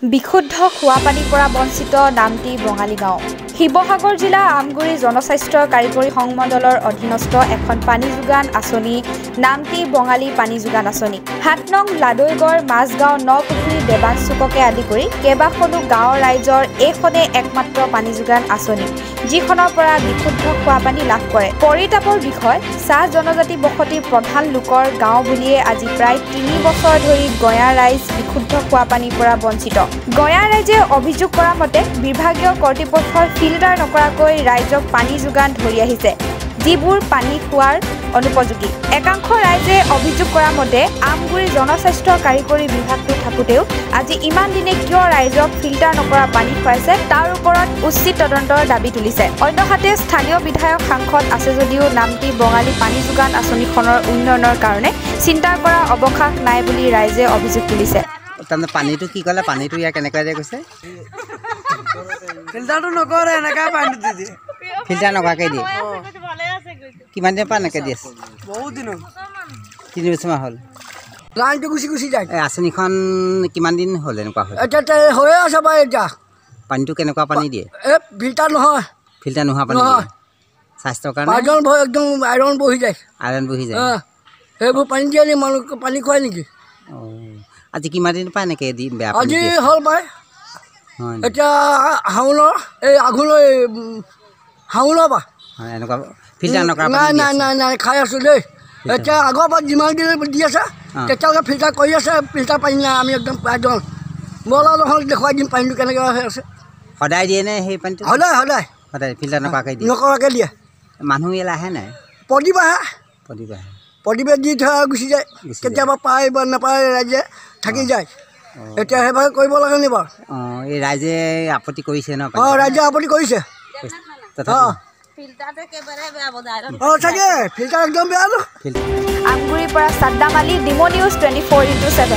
বিশুদ্ধ খোৱা পানীৰ পৰা বঞ্চিত নামটি বঙালী গাঁও। শিৱসাগৰ জিলা আমগুৰি জনস্বাস্থ্য কাৰিকৰী সংমণ্ডলৰ অধীনস্থ এখন পানী যোগান আঁচনি নামটি বঙালী পানী যোগান আঁচনি। ৭ নং লাডৈগড় মাজগাঁও নপুখুৰী দেৱাংচুককে আদি কৰি কেইবাখনো গাঁৱৰ ৰাইজৰ এইখনে একমাত্ৰ পানী যোগান আঁচনি, যিখনৰ পৰা বিশুদ্ধ খোৱা পানী লাভ কৰে। পৰিতাপৰ বিষয়, চাহ জনজাতি বসতিৰ প্ৰধান লোকৰ গাঁও বুলিয়ে আজি প্ৰায় ৩ বছৰ ধৰি গঞা ৰাইজ বিশুদ্ধ খোৱা পানীৰ পৰা বঞ্চিত। গঞা ৰাইজে অভিযোগ কৰা মতে বিভাগীয় কৰ্তৃপক্ষৰ ফিল্টাৰ নকৰাকৈ ৰাইজক পানী যোগান ধৰি আহিছে, যিবোৰ পানী খোৱাৰ অনুপযোগী। একাংশ ৰাইজে অভিযোগ কৰা মতে আমগুৰি জনস্বাস্থ্য কাৰিকৰী বিভাগটো থাকোঁতেও আজি ইমান দিনে কিয় ৰাইজক ফিল্টাৰ নকৰা পানী খুৱাইছে তাৰ ওপৰত উচিত তদন্তৰ দাবী তুলিছে। অন্যহাতে স্থানীয় বিধায়ক সাংসদ আছে যদিও নামটি বঙালী পানী যোগান আঁচনিখনৰ উন্নয়নৰ কাৰণে চিন্তা কৰা অৱকাশ নাই বুলি ৰাইজে অভিযোগ তুলিছে। পানীটো কি ক'লে, পানীটো ইয়াৰ কেনেকৈ দিয়ে কৈছে? ফিল্টাৰটো নকৰে, এনেকৈ পানীটো দি দিয়ে। ফিল্টাৰ নকৰাকৈ দিয়ে। কিমান দিনৰ পৰা এনেকৈ দিয়ে? বহুত দিন হ'ল, ৩ বছৰমান হ'ল। লাইনটো গুচি যায়। এই আঁচনিখন কিমান দিন হ'ল এনেকুৱা হ'ল? এতিয়া হৈয়ে আছে বাৰু। এতিয়া পানীটো কেনেকুৱা পানী দিয়ে? এই ফিল্টাৰ নহয়, ফিল্টাৰ নোহোৱা পানী দিয়ে। স্বাস্থ্যৰ কাৰণে একদম আইৰণ বহি যায়। আইৰণ বহি যায়। সেইবোৰ পানী দিয়ে নি? মানুহ পানী খুৱাই নেকি? আজি কিমান দিনৰ পৰা এনেকৈ দি বেয়া আজি হ'ল পাই। এতিয়া শাওনৰ এই আঘোণৰ শাওনৰ পৰা এনেকুৱা ফিল্টাৰ নকৰা নাই খাই আছোঁ দেই। এতিয়া আগৰ পৰা যিমান দিন দি আছে তেতিয়ালৈকে ফিল্টাৰ কৰি আছে। ফিল্টাৰ পানী নাই, আমি একদম একদম বলা নহ'লে দেখুৱাই দিম পানীটো কেনেকৈ হৈ আছে। সদায় দিয়ে নে সেই পানীটো? সদায় ফিল্টাৰ নকৰাকৈ দিয়ে। নকৰাকৈ দিয়ে। মানুহ ইয়ালৈ আহে নাই? প্ৰতিবাহে দি থৈ গুচি যায়। কেতিয়াবা পায় বা নাপায়, ৰাইজে থাকি যায়। এতিয়া সেইভাগে কৰিব লাগে নি বাৰু? এই ৰাইজে আপত্তি কৰিছে ন? ৰাইজে আপত্তি কৰিছে। চাগে ফিল্টাৰ একদম বেয়া ন। আমগুৰিৰ পৰা সাদ্দাম আলী, ডিমো নিউজ 24x7।